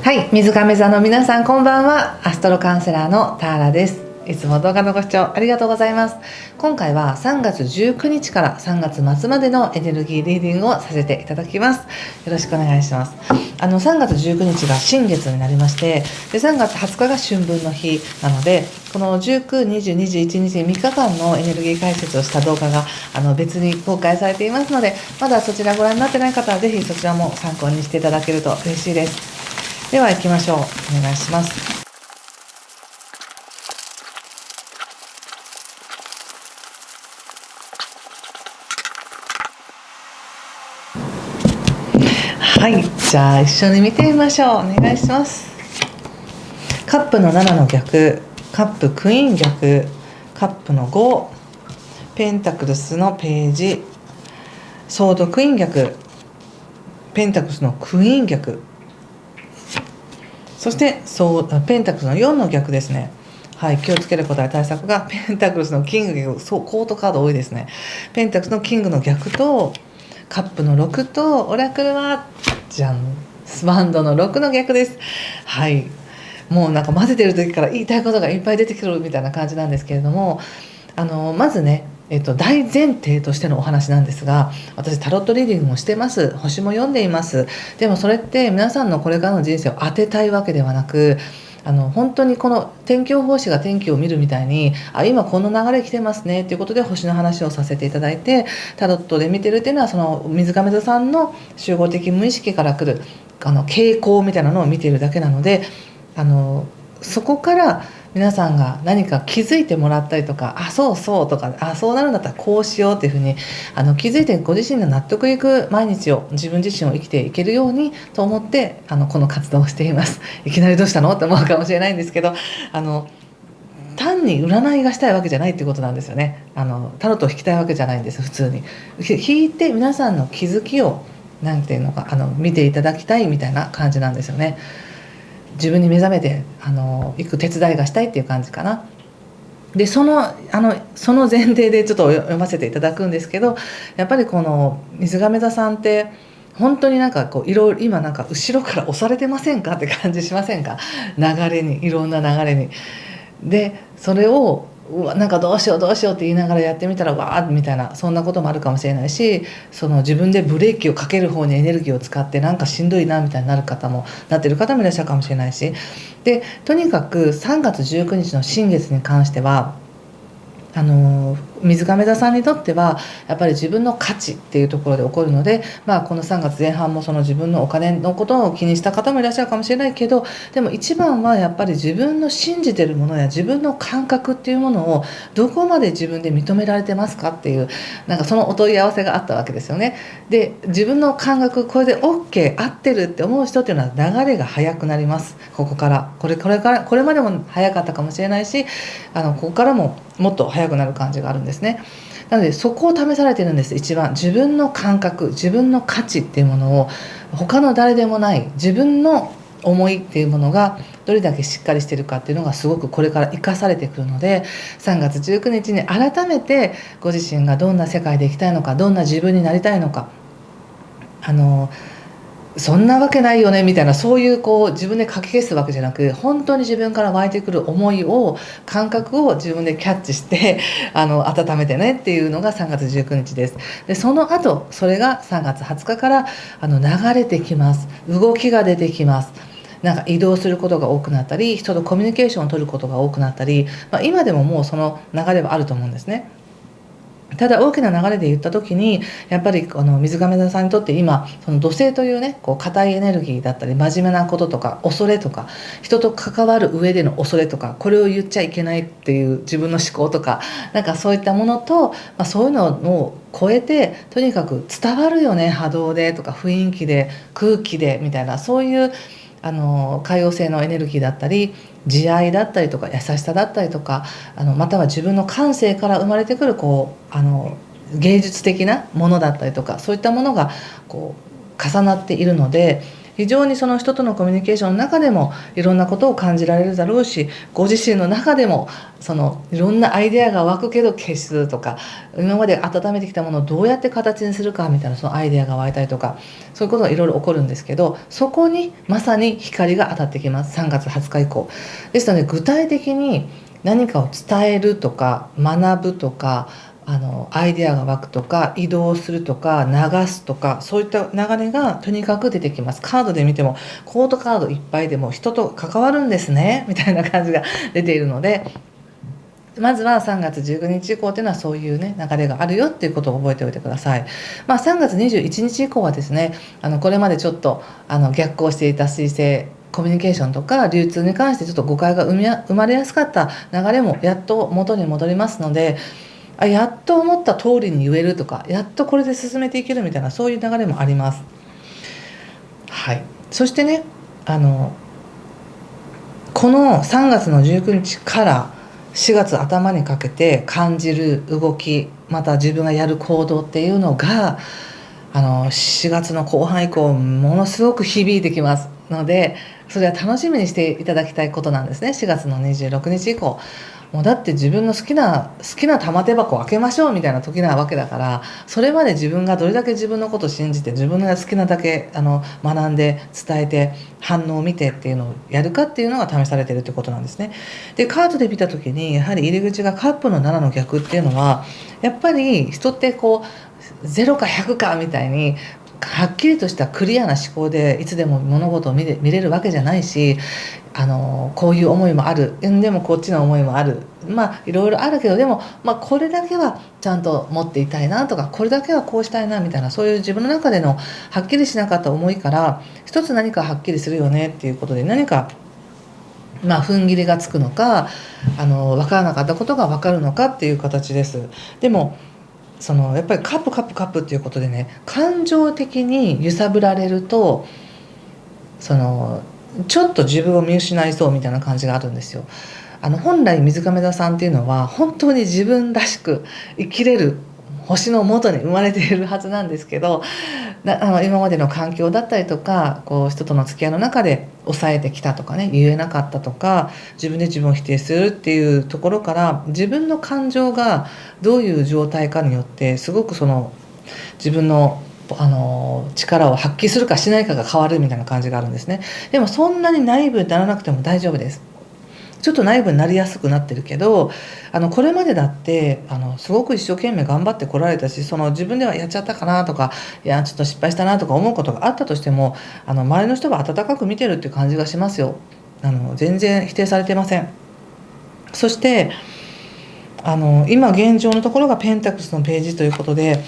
はい、水亀座の皆さんこんばんは。アストロカウンセラーのターラです。いつも動画のご視聴ありがとうございます。今回は3月19日から3月末までのエネルギーリーディングをさせていただきます。よろしくお願いします。3月19日が新月になりまして、で3月20日が春分の日なので、この19、20、21日3日間のエネルギー解説をした動画が別に公開されていますので、まだそちらご覧になってない方はぜひそちらも参考にしていただけると嬉しいです。では行きましょう。お願いします。はい、じゃあ一緒に見てみましょう。お願いします。カップの7の逆、カップクイーン逆、カップの5、ペンタクルスのページ、ソードクイーン逆、ペンタクルスのクイーン逆、そしてペンタクルスの4の逆ですね。はい、気をつけることや対策がペンタクルスのキング逆、コートカード多いですね。ペンタクルスのキングの逆とカップの6とオラクルはじゃん、スワンドの6の逆です。はい、もうなんか混ぜてる時から言いたいことがいっぱい出てくるみたいな感じなんですけれども、まずね、大前提としてのお話なんですが、私タロットリーディングもしてます。星も読んでいます。でもそれって皆さんのこれからの人生を当てたいわけではなく、本当にこの天気予報士が天気を見るみたいに、今この流れ来てますねということで星の話をさせていただいて、タロットで見てるっていうのはその水亀座さんの集合的無意識から来る傾向みたいなのを見ているだけなので、そこから皆さんが何か気づいてもらったりとか、そうそうとか、そうなるんだったらこうしようっていうふうに気づいてご自身の納得いく毎日を、自分自身を生きていけるようにと思ってこの活動をしています。いきなりどうしたのって思うかもしれないんですけど、単に占いがしたいわけじゃないっていうことなんですよね。タロットを引きたいわけじゃないんです。普通に引いて皆さんの気づきをなんていうのか見ていただきたいみたいな感じなんですよね。自分に目覚めて行く手伝いがしたいっていう感じかな。でその前提でちょっと読ませていただくんですけど、やっぱりこの水亀座さんって本当になんかこう今なんか後ろから押されてませんかって感じしませんか？流れに、いろんな流れに。でそれをなんかどうしようって言いながらやってみたらわーみたいな、そんなこともあるかもしれないし、自分でブレーキをかける方にエネルギーを使ってなんかしんどいなみたいになってる方もいらっしゃるかもしれないし、でとにかく3月19日の新月に関しては水亀座さんにとってはやっぱり自分の価値っていうところで起こるので、この3月前半もその自分のお金のことを気にした方もいらっしゃるかもしれないけど、でも一番はやっぱり自分の信じてるものや自分の感覚っていうものをどこまで自分で認められてますかっていう、なんかそのお問い合わせがあったわけですよね。で自分の感覚、これで OK 合ってるって思う人っていうのは流れが速くなります。ここからこれまでも早かったかもしれないし、ここからももっと早くなる感じがあるんですね。なのでそこを試されてるんです。一番自分の感覚、自分の価値っていうものを他の誰でもない自分の思いっていうものがどれだけしっかりしてるかっていうのがすごくこれから生かされてくるので、3月19日に改めてご自身がどんな世界で生きたいのか、どんな自分になりたいのか、そんなわけないよねみたいな、そういう自分で書き消すわけじゃなく、本当に自分から湧いてくる思いを、感覚を自分でキャッチして温めてねっていうのが3月19日です。でその後それが3月20日から流れてきます。動きが出てきます。なんか移動することが多くなったり、人とコミュニケーションを取ることが多くなったり、今でももうその流れはあると思うんですね。ただ大きな流れで言った時に、やっぱり水亀座さんにとって今その土星というね、硬いエネルギーだったり、真面目なこととか恐れとか、人と関わる上での恐れとか、これを言っちゃいけないっていう自分の思考とか、なんかそういったものと、そういうのを超えて、とにかく伝わるよね、波動でとか雰囲気で空気でみたいな、そういう海洋性のエネルギーだったり、慈愛だったりとか優しさだったりとか、または自分の感性から生まれてくる芸術的なものだったりとか、そういったものが重なっているので、非常にその人とのコミュニケーションの中でもいろんなことを感じられるだろうし、ご自身の中でもそのいろんなアイデアが湧くけど消すとか、今まで温めてきたものをどうやって形にするかみたいなそのアイデアが湧いたりとか、そういうことがいろいろ起こるんですけど、そこにまさに光が当たってきます。3月20日以降ですので、具体的に何かを伝えるとか学ぶとか、アイデアが湧くとか移動するとか流すとか、そういった流れがとにかく出てきます。カードで見てもコードカードいっぱいでも人と関わるんですねみたいな感じが出ているので、まずは3月19日以降っていうのはそういうね流れがあるよっていうことを覚えておいてください。3月21日以降はですね、これまでちょっと逆行していた彗星コミュニケーションとか流通に関してちょっと誤解が生まれやすかった流れもやっと元に戻りますので、やっと思った通りに言えるとか、やっとこれで進めていけるみたいな、そういう流れもあります。はい。そしてね、この3月の19日から4月頭にかけて感じる動き、また自分がやる行動っていうのが4月の後半以降ものすごく響いてきますので、それは楽しみにしていただきたいことなんですね。4月の26日以降、もうだって自分の好きな玉手箱を開けましょうみたいな時なわけだから、それまで自分がどれだけ自分のことを信じて、自分が好きなだけ学んで伝えて反応を見てっていうのをやるかっていうのが試されているということなんですね。でカードで見た時にやはり入り口がカップの7の逆っていうのは、やっぱり人ってこう0か100かみたいにはっきりとしたクリアな思考でいつでも物事を見れるわけじゃないし、こういう思いもある、でもこっちの思いもある、いろいろあるけど、でも、これだけはちゃんと持っていたいなとか、これだけはこうしたいなみたいな、そういう自分の中でのはっきりしなかった思いから一つ何かはっきりするよねっていうことで、何か踏ん切りがつくのか、分からなかったことが分かるのかっていう形です。でもやっぱりカップっていうことでね、感情的に揺さぶられるとちょっと自分を見失いそうみたいな感じがあるんですよ。本来水亀座さんっていうのは本当に自分らしく生きれる星の元に生まれているはずなんですけど、今までの環境だったりとか、こう人との付き合いの中で抑えてきたとかね、言えなかったとか、自分で自分を否定するっていうところから、自分の感情がどういう状態かによってすごく自分の力を発揮するかしないかが変わるみたいな感じがあるんですね。でもそんなにナイブにならなくても大丈夫です。ちょっとナイブになりやすくなってるけど、これまでだってすごく一生懸命頑張ってこられたし、自分ではやっちゃったかなとか、いやちょっと失敗したなとか思うことがあったとしても、周りの人が温かく見てるっていう感じがしますよ。全然否定されてません。そして今現状のところがペンタクルスのページということで、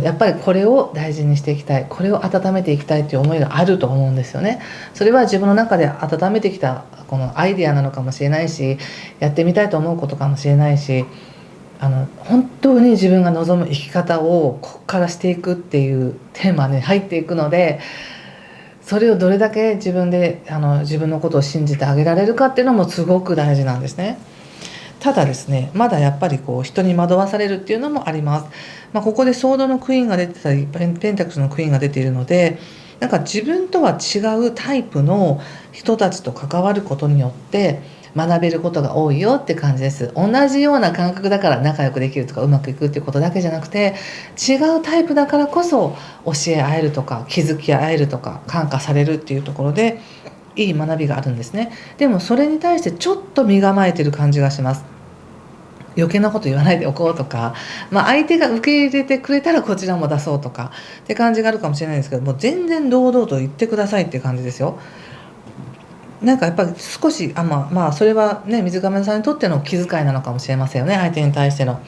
やっぱりこれを大事にしていきたい、これを温めていきたいという思いがあると思うんですよね。それは自分の中で温めてきたこのアイデアなのかもしれないし、やってみたいと思うことかもしれないし、本当に自分が望む生き方をここからしていくっていうテーマに入っていくので、それをどれだけ自分で自分のことを信じてあげられるかっていうのもすごく大事なんですね。ただですね、まだやっぱり人に惑わされるっていうのもあります。ここでソードのクイーンが出てたりペンタクルスのクイーンが出ているので、なんか自分とは違うタイプの人たちと関わることによって学べることが多いよって感じです。同じような感覚だから仲良くできるとかうまくいくっていうことだけじゃなくて、違うタイプだからこそ教え合えるとか気づき合えるとか感化されるっていうところでいい学びがあるんですね。でもそれに対してちょっと身構えてる感じがします。余計なこと言わないでおこうとか、相手が受け入れてくれたらこちらも出そうとかって感じがあるかもしれないですけども、全然堂々と言ってくださいっていう感じですよ。なんかやっぱり少しそれはね、水亀さんにとっての気遣いなのかもしれませんよね。相手に対しての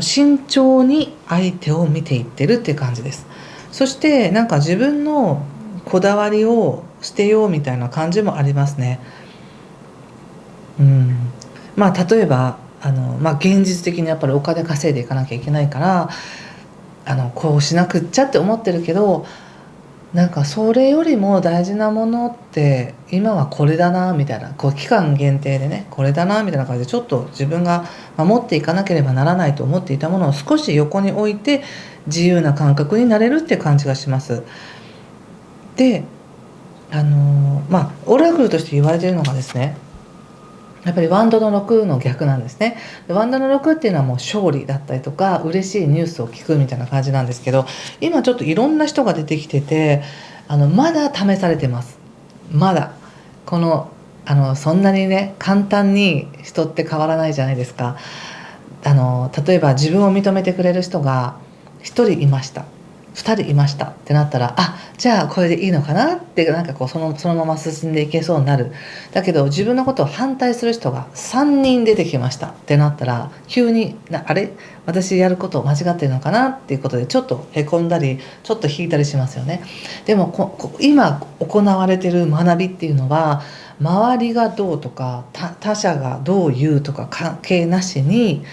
慎重に相手を見ていってるっていう感じです。そしてなんか自分のこだわりを捨てようみたいな感じもありますね。例えば現実的にやっぱりお金稼いでいかなきゃいけないからこうしなくっちゃって思ってるけど、なんかそれよりも大事なものって今はこれだなみたいな、期間限定でねこれだなみたいな感じで、ちょっと自分が守っていかなければならないと思っていたものを少し横に置いて自由な感覚になれるって感じがします。でオラクルとして言われているのがですね、やっぱりワンドの6の逆なんですね。でワンドの6っていうのはもう勝利だったりとか嬉しいニュースを聞くみたいな感じなんですけど、今ちょっといろんな人が出てきてて、まだ試されてます。まだこのそんなにね簡単に人って変わらないじゃないですか。例えば自分を認めてくれる人が1人いました、2人いましたってなったら、じゃあこれでいいのかなってなんかこうそのまま進んでいけそうになる。だけど自分のことを反対する人が3人出てきましたってなったら、急にあれ私やること間違ってるのかなっていうことでちょっとへこんだりちょっと引いたりしますよね。でも今行われてる学びっていうのは、周りがどうとか他者がどう言うとか関係なしに、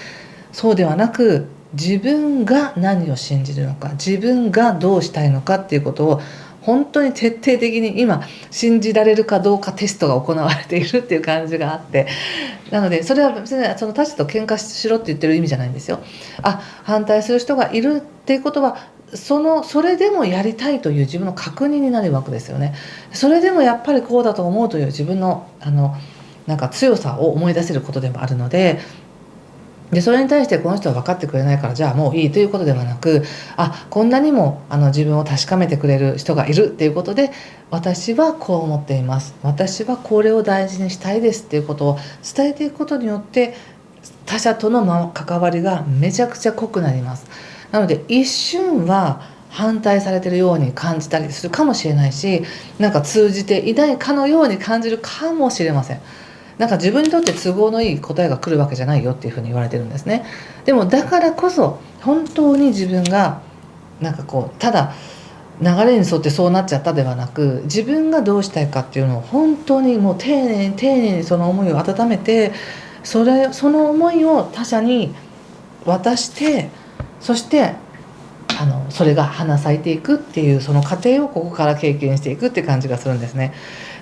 そうではなく自分が何を信じるのか、自分がどうしたいのかっていうことを本当に徹底的に今信じられるかどうかテストが行われているっていう感じがあって、なのでそれは別にその他者と喧嘩しろって言ってる意味じゃないんですよ。反対する人がいるっていうことはそれでもやりたいという自分の確認になるわけですよね。それでもやっぱりこうだと思うという自分のなんか強さを思い出せることでもあるので、それに対してこの人は分かってくれないからじゃあもういいということではなく、こんなにも自分を確かめてくれる人がいるっていうことで、私はこう思っています、私はこれを大事にしたいですっていうことを伝えていくことによって、他者との関わりがめちゃくちゃ濃くなります。なので一瞬は反対されてるように感じたりするかもしれないし、なんか通じていないかのように感じるかもしれません。なんか自分にとって都合のいい答えが来るわけじゃないよっていうふうに言われてるんですね。でもだからこそ本当に自分がなんかこうただ流れに沿ってそうなっちゃったではなく、自分がどうしたいかっていうのを本当にもう丁寧に丁寧にその思いを温めて、その思いを他者に渡して、そしてそれが花咲いていくっていうその過程をここから経験していくって感じがするんですね。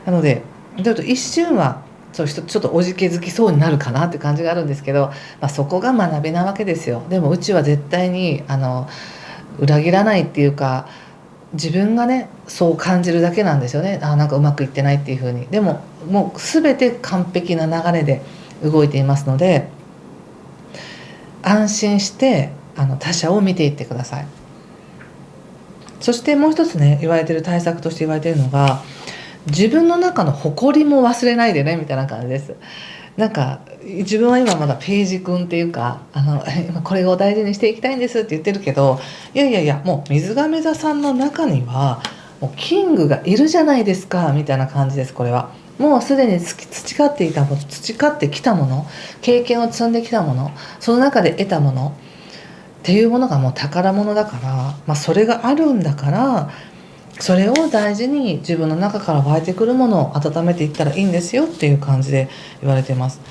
なのでちょっと一瞬はちょっとおじけづきそうになるかなって感じがあるんですけど、そこが学びなわけですよ。でもうちは絶対に裏切らないっていうか、自分がねそう感じるだけなんですよね。なんかうまくいってないっていう風に。でももう全て完璧な流れで動いていますので、安心して他者を見ていってください。そしてもう一つね言われてる対策として言われているのが、自分の中の誇りも忘れないでねみたいな感じです。なんか自分は今まだページ君っていうか今これを大事にしていきたいんですって言ってるけど、いやいやいや、もう水亀座さんの中にはもうキングがいるじゃないですかみたいな感じです。これはもうすでに培ってきたもの、経験を積んできたもの、その中で得たものっていうものがもう宝物だから、それがあるんだから、それを大事に自分の中から湧いてくるものを温めていったらいいんですよっていう感じで言われてます。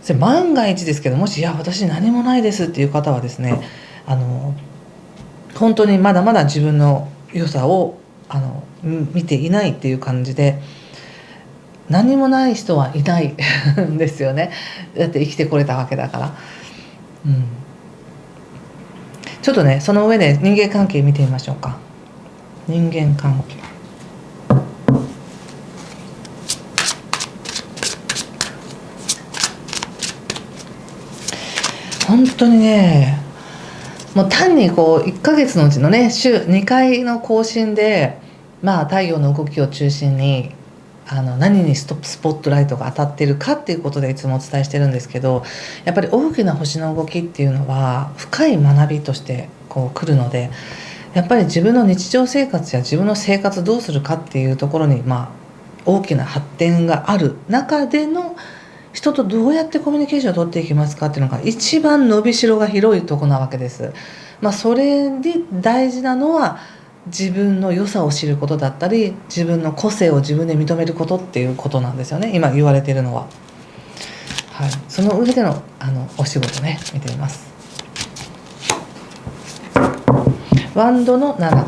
それ万が一ですけど、もしいや私何もないですっていう方はですね、本当にまだまだ自分の良さを見ていないっていう感じで、何もない人はいないんですよね。だって生きてこれたわけだから、ちょっとねその上で人間関係見てみましょうか。人間関係、本当にね、もう単にこう1ヶ月のうちのね週2回の更新で、太陽の動きを中心に何にスポットライトが当たっているかっていうことでいつもお伝えしてるんですけど、やっぱり大きな星の動きっていうのは深い学びとしてこう来るので、やっぱり自分の日常生活や自分の生活どうするかっていうところに大きな発展がある中での、人とどうやってコミュニケーションを取っていきますかっていうのが一番伸びしろが広いところなわけです。それで大事なのは自分の良さを知ることだったり、自分の個性を自分で認めることっていうことなんですよね、今言われているのは。その上でのお仕事ね見てみます。ワンドの7、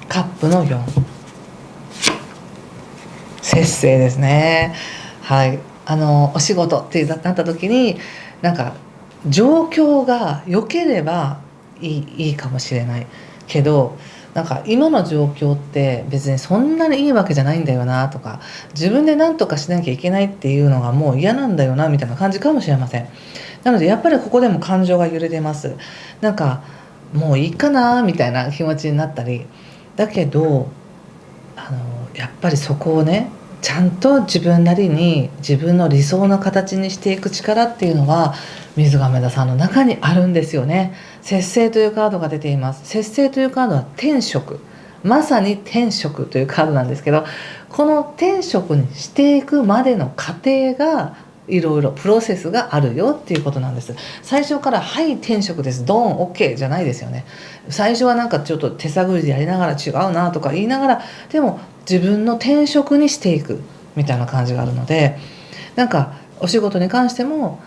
カップの4、節制ですね。お仕事ってなった時に、なんか状況が良ければいいかもしれないけど、なんか今の状況って別にそんなにいいわけじゃないんだよなとか、自分で何とかしなきゃいけないっていうのがもう嫌なんだよなみたいな感じかもしれません。なのでやっぱりここでも感情が揺れてます。なんかもういいかなみたいな気持ちになったり、だけどやっぱりそこをね、ちゃんと自分なりに自分の理想の形にしていく力っていうのは水亀座さんの中にあるんですよね。節制というカードが出ています。節制というカードは天職、まさに天職というカードなんですけど、この天職にしていくまでの過程がいろいろプロセスがあるよっていうことなんです。最初からはい天職ですドーン OK じゃないですよね。最初はなんかちょっと手探りでやりながら違うなとか言いながら、でも自分の天職にしていくみたいな感じがあるので、なんかお仕事に関しても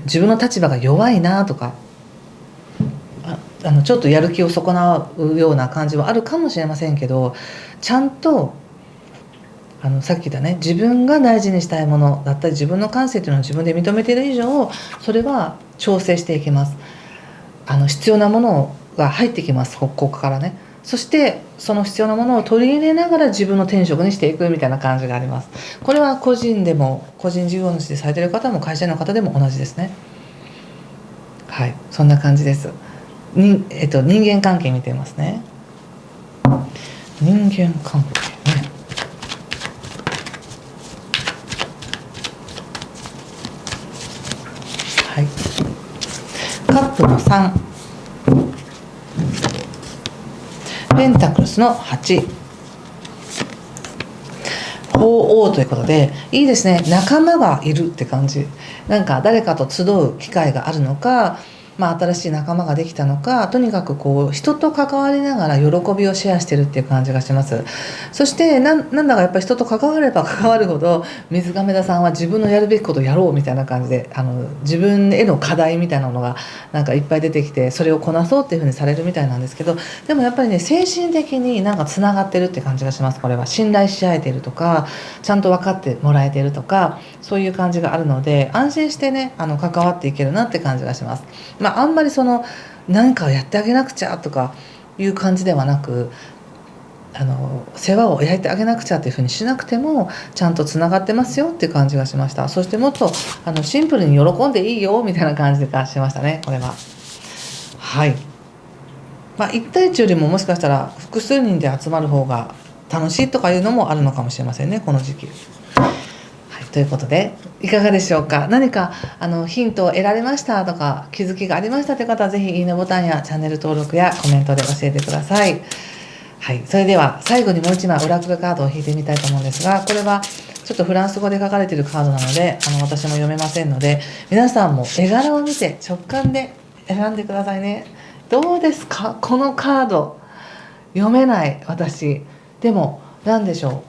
自分の立場が弱いなとか、ちょっとやる気を損なうような感じはあるかもしれませんけど、ちゃんとさっき言ったね、自分が大事にしたいものだったり自分の感性というのを自分で認めている以上、それは調整していきます。必要なものが入ってきます、ここからね。そしてその必要なものを取り入れながら自分の天職にしていくみたいな感じがあります。これは個人でも個人事業主でされている方も会社員の方でも同じですね。はい、そんな感じです。人間関係見てますね。人間関係ね。はい、カップの3、ペンタクルスの8、鳳凰ということで、いいですね。仲間がいるって感じ。なんか誰かと集う機会があるのか、新しい仲間ができたのか、とにかくこう人と関わりながら喜びをシェアしてるっていう感じがします。そしてなんだかやっぱり人と関われば関わるほど、水亀座さんは自分のやるべきことをやろうみたいな感じで、自分への課題みたいなのがなんかいっぱい出てきて、それをこなそうっていうふうにされるみたいなんですけど、でもやっぱりね、精神的になんかつながってるって感じがします。これは信頼し合えているとか、ちゃんと分かってもらえているとか、そういう感じがあるので、安心してね関わっていけるなって感じがします。あんまり何かをやってあげなくちゃとかいう感じではなく、世話を焼いてあげなくちゃっていうふうにしなくてもちゃんとつながってますよっていう感じがしました。そしてもっとシンプルに喜んでいいよみたいな感じがしましたね、これは。はい、1対1よりももしかしたら複数人で集まる方が楽しいとかいうのもあるのかもしれませんね、この時期。ということでいかがでしょうか。何かヒントを得られましたとか気づきがありましたという方はぜひいいねボタンやチャンネル登録やコメントで教えてください。はい、それでは最後にもう一枚オラクルカードを引いてみたいと思うんですが、これはちょっとフランス語で書かれているカードなので私も読めませんので、皆さんも絵柄を見て直感で選んでくださいね。どうですか、このカード。読めない私でも何でしょ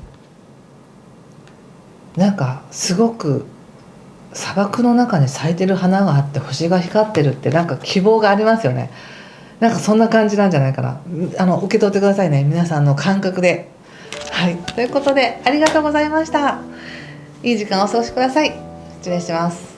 う、なんかすごく砂漠の中に咲いてる花があって星が光ってるって、なんか希望がありますよね。なんかそんな感じなんじゃないかな。受け取ってくださいね、皆さんの感覚で。はい、ということでありがとうございました。いい時間をお過ごしください。失礼します。